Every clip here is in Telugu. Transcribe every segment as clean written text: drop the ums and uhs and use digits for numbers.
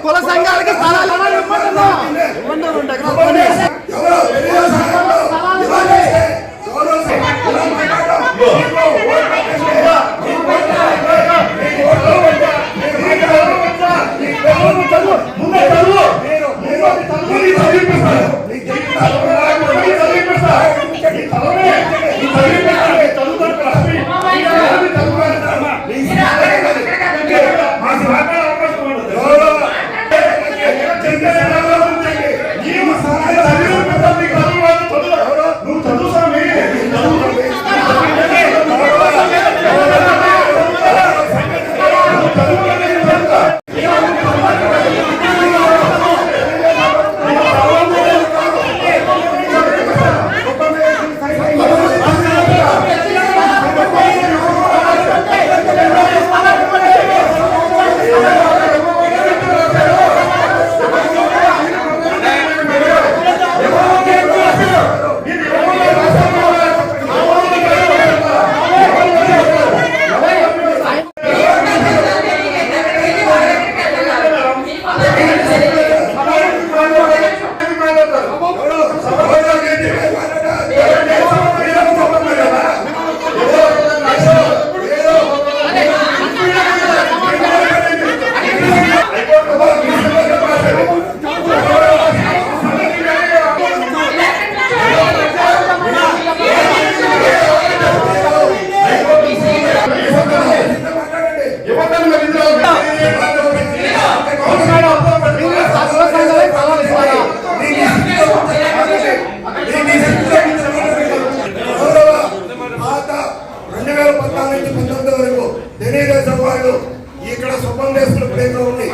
కుల సంఘాలకి స్థలాలు ఇక్కడ శుభ్రం చేసుకున్న ప్లేస్ ఉంది.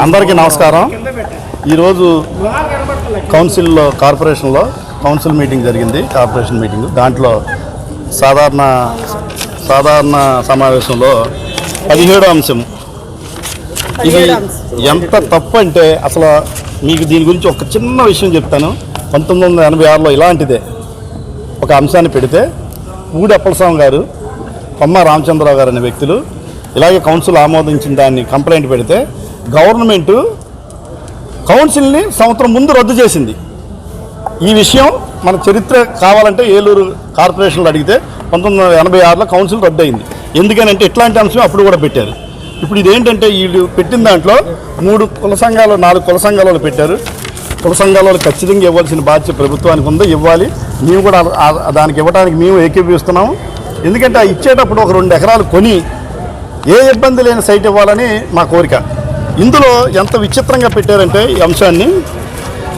అందరికీ నమస్కారం. ఈరోజు కౌన్సిల్లో కార్పొరేషన్లో కౌన్సిల్ మీటింగ్ జరిగింది. కార్పొరేషన్ మీటింగ్ దాంట్లో సాధారణ సమావేశంలో 17వ అంశం. ఇది ఎంత తప్పు అంటే అసలు మీకు దీని గురించి ఒక చిన్న విషయం చెప్తాను. 1986లో ఇలాంటిదే ఒక అంశాన్ని పెడితే ఊడి అప్పలస్వామి గారు, కొమ్మ రామచంద్రరావు గారు అనే వ్యక్తులు ఇలాగే కౌన్సిల్ ఆమోదించిన దాన్ని కంప్లైంట్ పెడితే గవర్నమెంటు కౌన్సిల్ని సంవత్సరం ముందు రద్దు చేసింది. ఈ విషయం మన చరిత్ర కావాలంటే ఏలూరు కార్పొరేషన్లో అడిగితే 1986లో కౌన్సిల్ రద్దు అయింది. ఎందుకనంటే ఇట్లాంటి అంశం అప్పుడు కూడా పెట్టారు. ఇప్పుడు ఇదేంటంటే వీళ్ళు పెట్టిన దాంట్లో 3 కుల సంఘాలు 4 కుల సంఘాలు పెట్టారు. కుల సంఘాలు ఖచ్చితంగా ఇవ్వాల్సిన బాధ్యత ప్రభుత్వానికి ఉందో ఇవ్వాలి. మేము కూడా దానికి ఇవ్వడానికి మేము ఏకీభవిస్తున్నాము. ఎందుకంటే ఇచ్చేటప్పుడు ఒక 2 ఎకరాలు కొని ఏ ఇబ్బంది లేని సైట్ ఇవ్వాలని మా కోరిక. ఇందులో ఎంత విచిత్రంగా పెట్టారంటే ఈ అంశాన్ని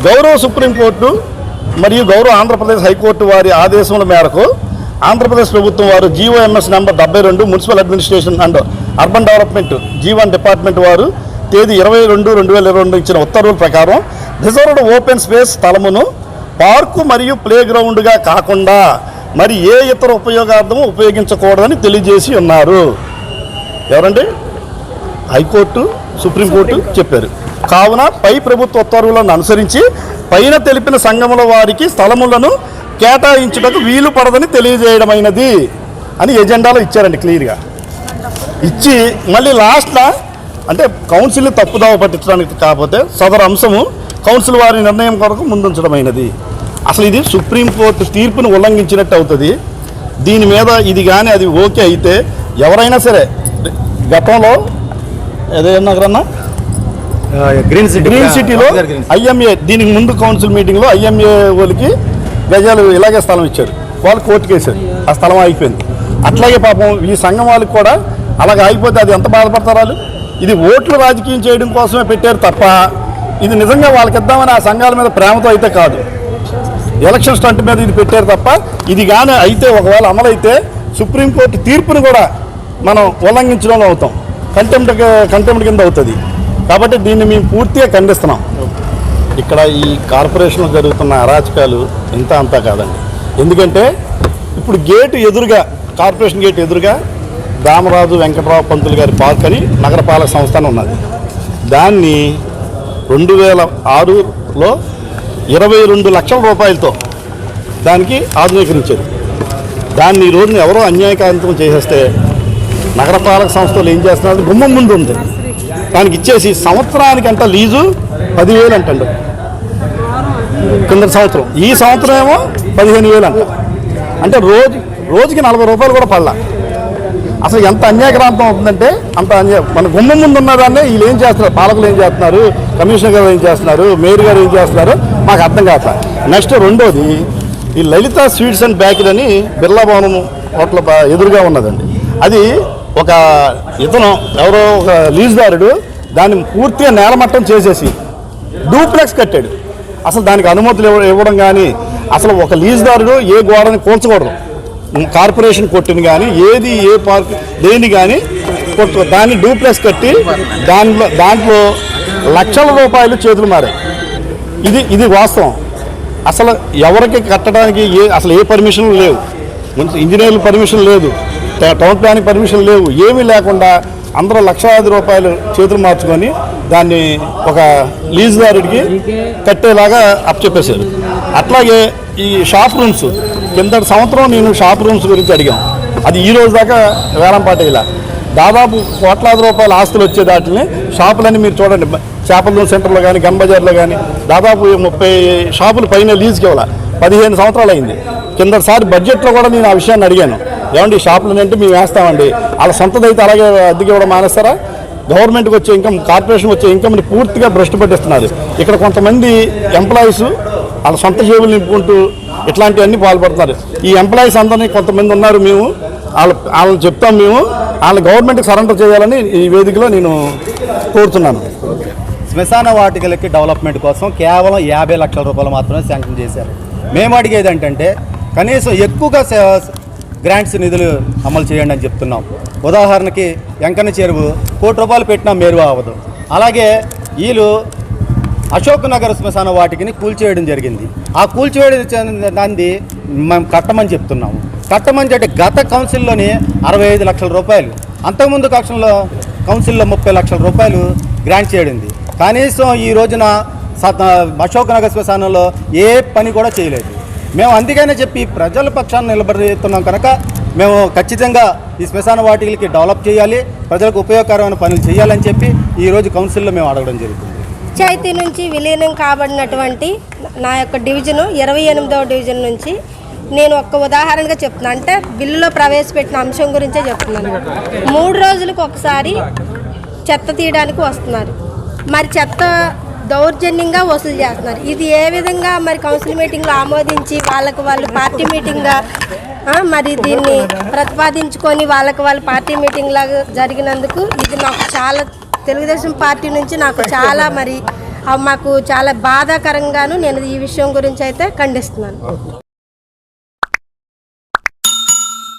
గౌరవ సుప్రీంకోర్టు మరియు గౌరవ ఆంధ్రప్రదేశ్ హైకోర్టు వారి ఆదేశముల మేరకు ఆంధ్రప్రదేశ్ ప్రభుత్వం వారు GOMS number 72 municipal administration and urban development G1 department వారు తేదీ 22/2022 ఇచ్చిన ఉత్తర్వుల ప్రకారం రిజర్వ్డ్ ఓపెన్ స్పేస్ స్థలమును పార్కు మరియు ప్లే గ్రౌండ్గా కాకుండా మరి ఏ ఇతర ఉపయోగార్థము ఉపయోగించకూడదని తెలియజేసి ఉన్నారు. ఎవరండి? హైకోర్టు, సుప్రీంకోర్టు చెప్పారు. కావున పై ప్రభుత్వ ఉత్తర్వులను అనుసరించి పైన తెలిపిన సంఘముల వారికి స్థలములను కేటాయించుటకు వీలు పడదని తెలియజేయడమైనది అని ఎజెండాలో ఇచ్చారండి. క్లియర్గా ఇచ్చి మళ్ళీ లాస్ట్లో అంటే కౌన్సిల్ని తప్పుదావ పట్టించడానికి కాకపోతే సదరు అంశము కౌన్సిల్ వారి నిర్ణయం కొరకు ముందుంచడమైనది. అసలు ఇది సుప్రీంకోర్టు తీర్పును ఉల్లంఘించినట్టు అవుతుంది. దీని మీద ఇది కానీ అది ఓకే అయితే ఎవరైనా సరే గతంలో ఏదన్నా గ్రీన్ సిటీలో IMA దీనికి ముందు కౌన్సిల్ మీటింగ్లో IMA వాళ్ళకి గజాలు ఇలాగే స్థలం ఇచ్చారు. వాళ్ళు కోర్టుకు వేశారు. ఆ స్థలం అయిపోయింది. అట్లాగే పాపం ఈ సంఘం వాళ్ళకి కూడా అలాగే ఆగిపోతే అది ఎంత బాధపడతారు వాళ్ళు. ఇది ఓట్లు రాజకీయం చేయడం కోసమే పెట్టారు తప్ప ఇది నిజంగా వాళ్ళకి ఇద్దామని ఆ సంఘాల మీద ప్రేమతో అయితే కాదు. ఎలక్షన్ స్టంట్ మీద ఇది పెట్టారు తప్ప ఇది కానీ అయితే ఒకవేళ అమలైతే సుప్రీంకోర్టు తీర్పును కూడా మనం ఉల్లంఘించడం అవుతాం, కంటెంప్ట్ కింద అవుతుంది. కాబట్టి దీన్ని మేము పూర్తిగా ఖండిస్తున్నాం. ఇక్కడ ఈ కార్పొరేషన్లో జరుగుతున్న అరాచకాలు ఇంత అంతా కాదండి. ఎందుకంటే ఇప్పుడు గేటు ఎదురుగా కార్పొరేషన్ గేట్ ఎదురుగా దామరాజు వెంకటరావు పంతులు గారి పార్క్ అని నగరపాలక సంస్థ ఉన్నది. దాన్ని 2006లో 22 లక్షల రూపాయలతో దానికి ఆధునీకరించారు. దాన్ని ఈ రోజున ఎవరో అన్యాయకాంతం చేసేస్తే నగరపాలక సంస్థలు ఏం చేస్తున్నారు, గుమ్మం ముందు ఉంది దానికి ఇచ్చేసి సంవత్సరానికంట లీజు 10,000 అంటండు. కింద సంవత్సరం, ఈ సంవత్సరం ఏమో 15,000 అంట. అంటే రోజుకి 40 రూపాయలు కూడా పడలా. అసలు ఎంత అన్యాయక్రాంతం అవుతుందంటే అంత మన గుమ్మం ముందు ఉన్నదాన్నే వీళ్ళు ఏం చేస్తున్నారు, పాలకులు ఏం చేస్తున్నారు, కమిషనర్ గారు ఏం చేస్తున్నారు, మేయర్ గారు ఏం చేస్తున్నారు మాకు అర్థం కాదు. నెక్స్ట్ రెండోది ఈ లలిత స్వీట్స్ అండ్ బేకరీ అని బిర్లా భవనం హోటల్ ఎదురుగా ఉన్నదండి. అది ఒక ఇతను ఎవరో ఒక లీజుదారుడు దాన్ని పూర్తిగా నేలమట్టం చేసేసి డూప్లెక్స్ కట్టాడు. అసలు దానికి అనుమతులు ఇవ్వడం కానీ, అసలు ఒక లీజుదారుడు ఏ గోడని కూల్చకూడదు, కార్పొరేషన్ కొట్టిన కానీ ఏది ఏ పార్క్ దేని కానీ కొట్టు, దాన్ని డూప్లెక్స్ కట్టి దాంట్లో లక్షల రూపాయలు చేతులు మారాయి. ఇది వాస్తవం. అసలు ఎవరికి కట్టడానికి అసలు ఏ పర్మిషన్ లేవు, ఇంజనీర్ల పర్మిషన్ లేదు, టౌన్ ప్లానింగ్ పర్మిషన్ లేవు, ఏమీ లేకుండా అందరూ లక్షలాది రూపాయలు చేతులు మార్చుకొని దాన్ని ఒక లీజుదారుడికి కట్టేలాగా అప్పచెప్పేశారు. అట్లాగే ఈ షాప్ రూమ్స్ కిందటి సంవత్సరం నేను షాప్ రూమ్స్ గురించి అడిగాం. అది ఈ రోజు దాకా వేలంపాట ఇలా దాదాపు కోట్లాది రూపాయల ఆస్తులు వచ్చే దాటిని షాపులన్నీ మీరు చూడండి, చేపల సెంటర్లో కానీ గన్ బజార్లో కానీ దాదాపు 30 షాపులు పైన లీజుకి ఇవ్వాలి. 15 సంవత్సరాలు అయింది. కిందసారి బడ్జెట్లో కూడా నేను ఆ విషయాన్ని అడిగాను, ఏమండి షాపులు అంటే మేము వేస్తామండి, వాళ్ళ సొంతదైతే అలాగే అద్దెకి ఇవ్వడం మానేస్తారా? గవర్నమెంట్కి వచ్చే ఇన్కమ్, కార్పొరేషన్ వచ్చే ఇన్కమ్ని పూర్తిగా భ్రష్టు పట్టిస్తున్నారు. ఇక్కడ కొంతమంది ఎంప్లాయీస్ వాళ్ళ సొంత జేబులు నింపుకుంటూ ఇట్లాంటివన్నీ పాల్పడుతున్నారు. ఈ ఎంప్లాయీస్ అందరినీ కొంతమంది ఉన్నారు, మేము వాళ్ళని చెప్తాం, మేము వాళ్ళని గవర్నమెంట్కి సరెండర్ చేయాలని ఈ వేదికలో నేను కోరుతున్నాను. శ్మశాన వాటికలకి డెవలప్మెంట్ కోసం కేవలం 50 లక్షల రూపాయలు మాత్రమే శాంక్షన్ చేశారు. మేము అడిగేది ఏంటంటే కనీసం ఎక్కువగా గ్రాంట్స్ నిధులు అమలు చేయండి అని చెప్తున్నాం. ఉదాహరణకి వెంకన్న చెరువు 1 కోటి రూపాయలు పెట్టినా మేరు అవ్వదు. అలాగే వీళ్ళు అశోక్ నగర్ శ్మశాన వాటికని కూల్చేయడం జరిగింది. ఆ కూల్చేయడం దాన్ని మేము కట్టమని చెప్తున్నాము. కట్టమని అంటే గత కౌన్సిల్లోని 65 లక్షల రూపాయలు, అంతకుముందు కౌన్సిల్లో 30 లక్షల రూపాయలు గ్రాంట్ చేయడింది. కనీసం ఈ రోజున అశోక్ నగర్ శ్మశానంలో ఏ పని కూడా చేయలేదు. మేము అందుకనే చెప్పి ప్రజల పక్షాన్ని నిలబడుతున్నాం కనుక మేము ఖచ్చితంగా ఈ శ్మశాన వాటికలకి డెవలప్ చేయాలి, ప్రజలకు ఉపయోగకరమైన పనులు చేయాలని చెప్పి ఈరోజు కౌన్సిల్లో మేము అడగడం జరుగుతుంది. పంచాయతీ నుంచి విలీనం కాబడినటువంటి నా యొక్క డివిజను 28వ డివిజన్ నుంచి నేను ఒక్క ఉదాహరణగా చెప్తున్నాను. అంటే బిల్లులో ప్రవేశపెట్టిన అంశం గురించే చెప్తున్నాను. 3 రోజులకు ఒకసారి చెత్త తీయడానికి వస్తున్నారు, మరి చెత్త దౌర్జన్యంగా వసూలు చేస్తున్నారు. ఇది ఏ విధంగా మరి కౌన్సిల్ మీటింగ్లో ఆమోదించి వాళ్ళు పార్టీ మీటింగ్గా మరి దీన్ని ప్రతిపాదించుకొని వాళ్ళు పార్టీ మీటింగ్ లాగా జరిగినందుకు ఇది నాకు చాలా, తెలుగుదేశం పార్టీ నుంచి నాకు చాలా మాకు చాలా బాధాకరంగాను నేను ఈ విషయం గురించి అయితే ఖండిస్తున్నాను.